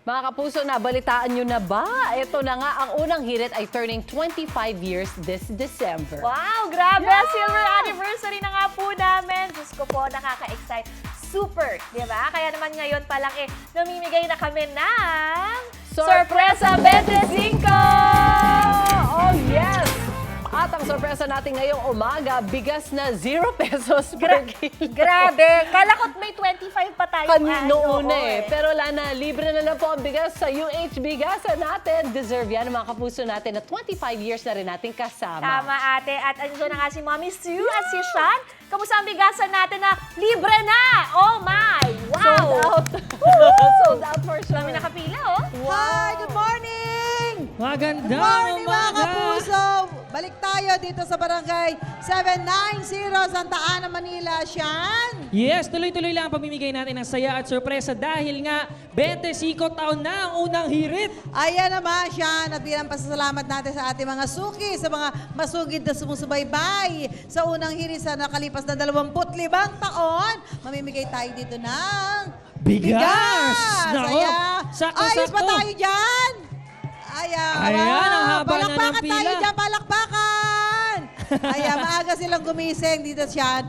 Mga kapuso, nabalitaan nyo na ba? Ito na nga, ang unang hirit ay turning 25 years this December. Wow, grabe! Silver anniversary na nga po namin. Diyos ko po, nakaka-excite. Super, di ba? Kaya naman ngayon pa lang namimigay na kami ng... Sorpresa 25! Oh, yes! At ang sorpresa natin ngayong umaga, bigas na 0 pesos per kilo. Grabe! Kalakot may 25 pa tayo. Kanino una eh. Pero Lana, libre na lang po ang bigas sa UH Bigasan natin. Deserve yan ng mga kapuso natin na 25 years na rin natin kasama. Tama, ate. At andito na nga si Mommy Sue at si Sean. Kamusta ang bigasan natin na libre na? Oh my! Wow! Sold out. Sold out for sure. Kami nakapila, oh. Hi, good morning! Magandang Morning mga umaga! kapuso! Balik tayo dito sa barangay 790 Santa Ana, Manila. Siyan! Yes, tuloy-tuloy lang ang pamimigay natin ng saya at sorpresa dahil nga 25 taon na ang unang hirit. Ayan naman, Siyan. At bilang pasasalamat natin sa ating mga suki, sa mga masugid na sumusubaybay sa unang hirit sa nakalipas na 25 taon, mamimigay tayo dito ng Bigas! Nako, Ayos pa sakto-sakto. tayo dyan! Ayan, Ayan, ang haba na ng palakpakan pila. tayo dyan, palakpakan! Ayan, maaga silang gumising dito siya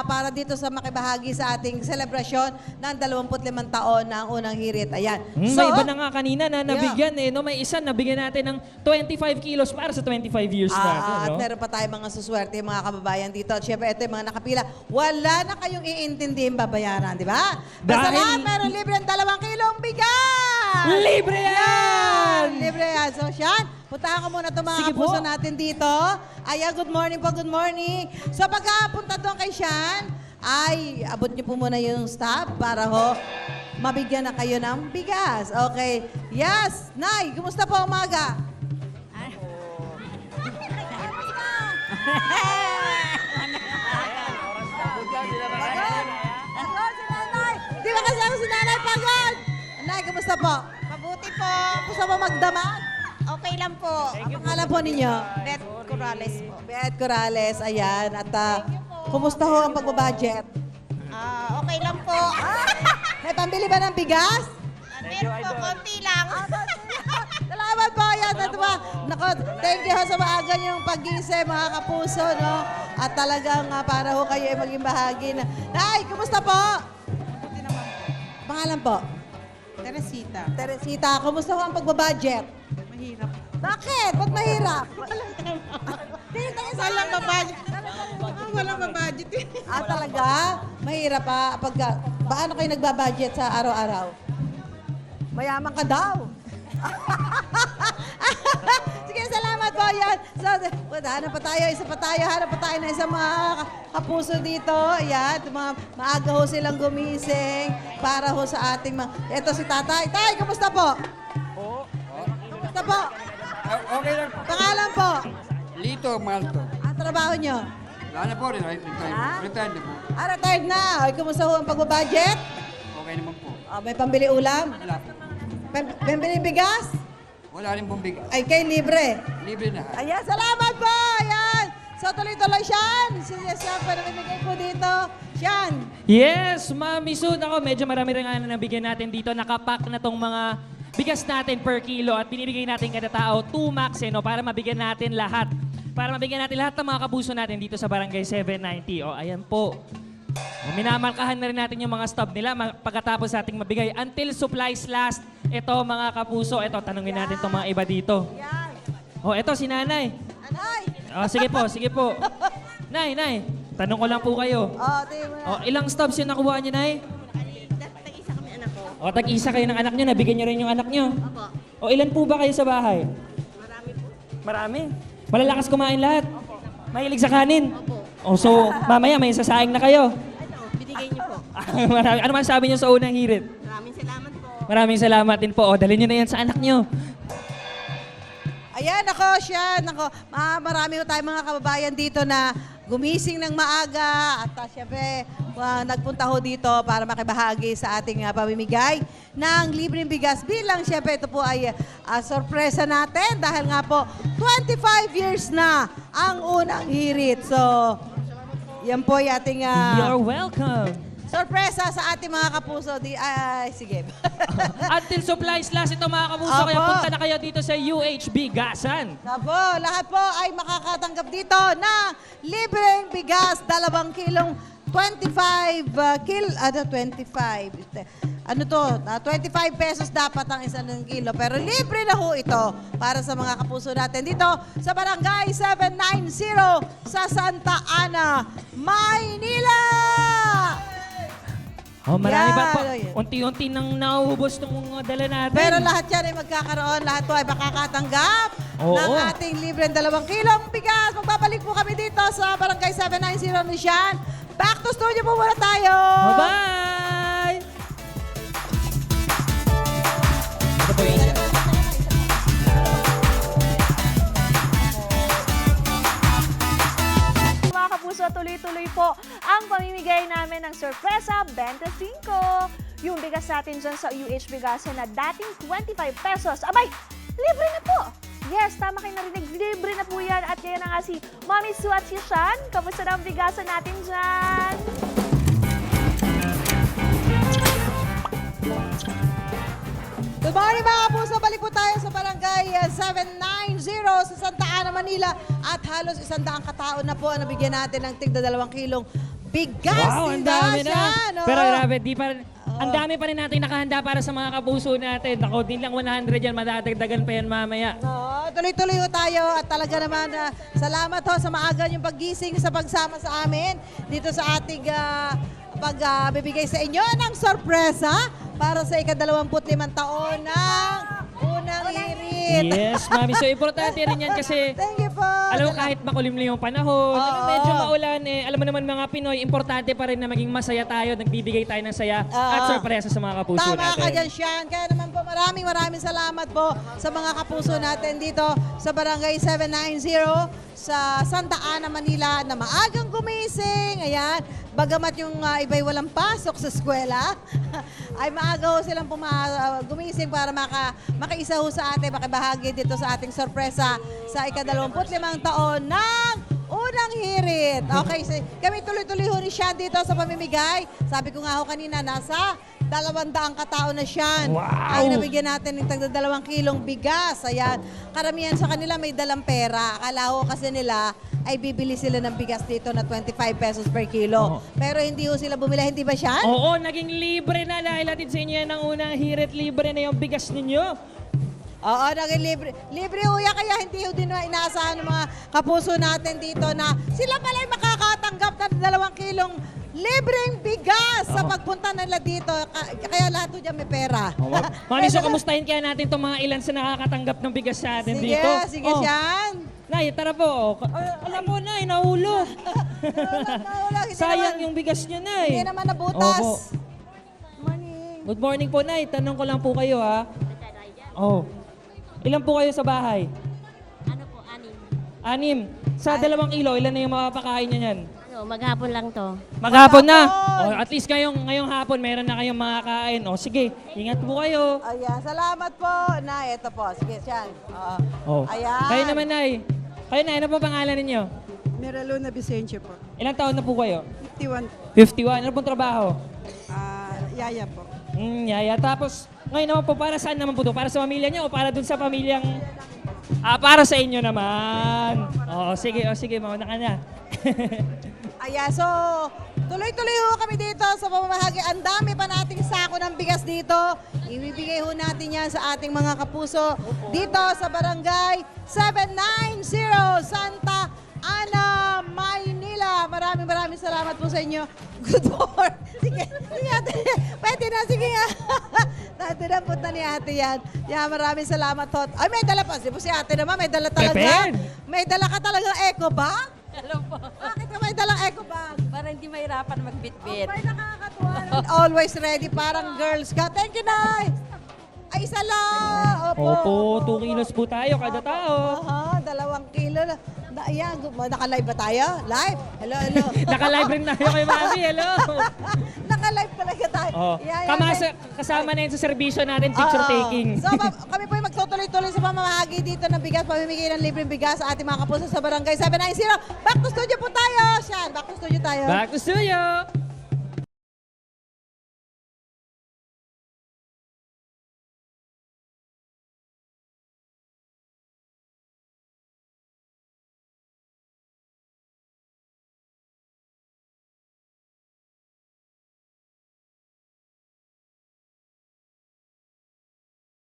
para dito sa makibahagi sa ating selebrasyon ng 25 taon ng unang hirit. Ayan. May iba na nga kanina na nabigyan eh. No? May isa nabigyan natin ng 25 kilos para sa 25 years natin. At No? meron pa tayong mga suswerte, mga kababayan dito. At syempre, ito yung mga nakapila. Wala na kayong iintindihin babayaran, di ba? Basta Dahil- lang, meron libre ng 2 kilong bigas! Libre yan! Libre yan. So, Sean, puntahan ko muna itong mga Sige po. kapuso natin dito. Aya, good morning po, good morning. So, pagkapunta doon kay Sean, ay abot niyo po muna yung stop para mabigyan na kayo ng bigas. Okay. Yes. Nay, kumusta po umaga? Pagod si nanay. Di ba kasi ako si nanay pagod? Nay, kumusta po? Mabuti po. Kumusta po magdamag? Okay lang po. Ang pangalan po ninyo? Beth Corrales po. Beth Corrales, ayan. At kumusta ho ang pagbabudget? Okay lang po. May pambili ba ng bigas? Meron po, konti lang. Salamat po, ayan. At nako, thank you ho sa maaga niyong pag-gising, mga kapuso, no? At talagang para ho kayo ay maging bahagi na. Nay, kumusta po? Mabuti naman po. Pangalan po? Teresita. Teresita, kumusta ho ang pagbabudget? Mahirap. Bakit? Ba't mahirap? Walang babudget. Walang babudget. Talaga? Mahirap pa? Paano kayo nagbabudget sa araw-araw? Mayaman ka daw. Sige, salamat po yan. So, hanap pa tayo, hanap pa tayo ng isang mga kapuso dito. Ayan, maaga ho silang gumising para ho sa ating mga... Ito si Tatay. Tay, kumusta po? Kumusta po? Okay lang po. Pangalan po? Lito, Malto. Ang trabaho nyo? Wala na po, retired na po. Retired na. Ay, kumusta ho ang pagbabudget? Okay naman po. May pambili ulam? Wala po. Pambili bigas? Wala rin pong bigas. Ay, kay libre. Libre na. Ayan, salamat po! Ayan! So, tuloy-tuloy, Sean! Siya pa namimigay po dito. Sean! Yes, Mami Sud. Ako, medyo marami rin nga na nabigyan natin dito. Nakapack na tong mga bigas natin per kilo at binibigay natin kada tao 2 max no, para mabigyan natin lahat. Para mabigyan natin lahat ng mga kapuso natin dito sa Barangay 790. O, ayan po. Minamarkahan na rin natin yung mga stub nila pagkatapos ating mabigay. Until supplies last, ito mga kapuso, ito tanungin natin itong mga iba dito. Ayan! O, ito si Nanay. Anay! O, sige po, sige po. Nay, tanong ko lang po kayo. Tingin mo na. O, ilang stubs yung nakuha niyo, Nay? Tag-isa kami anak ko. O, tag-isa kayo ng anak niyo, nabigyan niyo rin yung anak niyo. Opo. O, ilan po ba kayo sa bahay? Marami po. Marami. Malalakas kumain lahat? Mahilig sa kanin? Opo. O, so, mamaya may sasaing na kayo. Ano, binigay niyo po. Marami. Ano man sabi niyo sa unang hirit? Maraming salamat po. Maraming salamat din po. O, dalhin niyo na yan sa anak niyo. Ayan, ako, Sean. Ako, marami ho tayong mga kababayan dito na gumising ng maaga at syempre nagpunta ho dito para makibahagi sa ating pamimigay ng libreng bigas bilang syempre ito po ay sorpresa natin dahil nga po 25 years na ang unang hirit. So, yan po yung ating You're welcome. sorpresa sa ating mga kapuso. Sige. Until supplies last ito mga kapuso, Opo. kaya punta na kayo dito sa UHB Gasan. Opo, lahat po ay makakatanggap dito ng libreng bigas, 2 kilong 25 25 pesos dapat ang 1 kilo. Pero libre na ho ito para sa mga kapuso natin dito sa Barangay 790 sa Santa Ana, Maynila! Oh, marami Yan. pa po. Unti-unti nang nauubos ng mga dala natin. Pero lahat yan ay magkakaroon, lahat po ay makakatanggap Oo. ng ating libreng 2 kilong bigas. Magbabalik po kami dito sa Barangay 790 ni Sian. Back to studio po muna tayo! Bye-bye! Ito po yun. Mga kapuso, tuloy-tuloy po ang pamimigay namin ng Sorpresa 25. Yung bigas natin dyan sa UH Bigasan na dating 25 pesos. Abay, libre na po! Yes, tama kayo narinig. Libre na po yan. At kaya na nga si Mami Sue at si Sian. Kamusta na ang bigasan natin dyan? Good morning mga kapuso, balik po tayo sa Barangay 790 sa Santa Ana, Manila. At halos 100 katao na po ang nabigyan natin ng tigda 2 kilong bigas. Wow, ang dami na. Sian, oo. Pero grabe, ang dami pa rin natin nakahanda para sa mga kapuso natin. Ako, din lang 100 yan, madadagdagan pa yan mamaya. Oo, tuloy-tuloy ho tayo at talaga naman salamat ho sa maaga yung paggising sa pagsama sa amin dito sa ating pagbibigay sa inyo ng sorpresa para sa ika-25 taon ng unang hirit. Yes, Mami. So, importante rin yan kasi Thank you po. alam mo, kahit makulimlim yung panahon, Oo. medyo maulan, alam mo naman mga Pinoy, importante pa rin na maging masaya tayo, nagbibigay tayo ng saya Oo. at sorpresa sa mga kapuso Tama natin. ka dyan, Sian. Kaya naman po maraming salamat po sa mga kapuso natin dito sa Barangay 790 sa Santa Ana, Manila na maagang gumising. Ayan. Bagamat yung iba'y walang pasok sa eskwela, ay maaga ho silang gumising para makaisa ho sa atin, makibahagi dito sa ating sorpresa sa ika-25 taon ng unang hirit. Okay, kami tuloy-tuloy ho ni Sian dito sa pamimigay. Sabi ko nga ho kanina, nasa 200 katao na Sian. Wow! Ang nabigyan natin ng tagda 2 kilong bigas. Ayan. Karamihan sa kanila may dalang pera. Akala ho kasi nila ay bibili sila ng bigas dito na 25 pesos per kilo. Pero hindi ho sila bumili. Hindi ba Sian? Oo, naging libre na dahil natin sa inyo yan ng unang hirit, libre na yung bigas ninyo. Oo, naging libre. Libre ho yan, kaya hindi ho din inaasahan ng mga kapuso natin dito na sila pala ay makakatanggap ng 2 kilong libreng bigas sa pagpunta nila dito. Kaya lahat ho dyan may pera. Mami, so kamustahin kaya natin itong mga ilan sa nakakatanggap ng bigas sa atin Sige, dito. sige Sian. Nay, tara po. Alam mo, Nay, nahulog. Hindi Sayang naman- yung bigas niyo, Nay. Hindi naman nabutas. Opo. Morning. Good morning po, Nay. Tanong ko lang po kayo, ha? Oh. Ilan po kayo sa bahay? Ano po, 6. anim. Sa 2 kilo, ilan na yung makapakain niya yan? Ano, maghapon lang to. Maghapon na. Maghapon. Oh, at least ngayong hapon, meron na kayong makakain. O sige, ingat po kayo. Ayan, salamat po. Na, ito po. Sige, Sian. Oh. Ayan. Kayo naman, Nay. Kayo, Nay, ano po pangalan ninyo? Meraluna Vicencio po. Ilang taon na po kayo? 51 po. 51. Ano pong trabaho? Yaya po. Yaya. Tapos, ngayon naman po, para saan naman po to? Para sa pamilya niyo o para dun sa pamilyang... para sa inyo naman. Sige, mauna ka na. Ayan, so tuloy-tuloy ho kami dito sa pamamahagi. Ang dami pa nating sako ng bigas dito. Ibibigay ho natin yan sa ating mga kapuso dito sa Barangay 790 Santa Ana, Maynila. Maraming salamat po sa inyo. Good morning. Sige, ate. Pwede na, sige nga. Natinampot na ni ate yan. Yeah, maraming salamat ho. Ay, may dala pa. Si ate naman, may dala talaga. Peped. May dala ka talaga eco bag? Hello po. Bakit ka may dalang eco bag? Para hindi mahirapan magbitbit. Ay, nakakatuwa. Always ready, parang girls ka. Thank you, Nay. Ay, isa lang. Opo, 2 kilos po tayo kada tao. Aha, 2 kilo. Ayan, naka-live ba tayo? Live? Hello. Naka-live rin tayo kay Mami. Hello. Naka-live talaga tayo. Oh. Yeah, Kasama na yun sa serbisyo natin, picture Oo. taking. So, kami po ay magtutuloy-tuloy sa pamamahagi dito ng bigas, pamimigay ng libreng bigas sa ating mga kapuso sa Barangay 790. Back to studio po tayo, Sian. Back to studio tayo. Back to studio.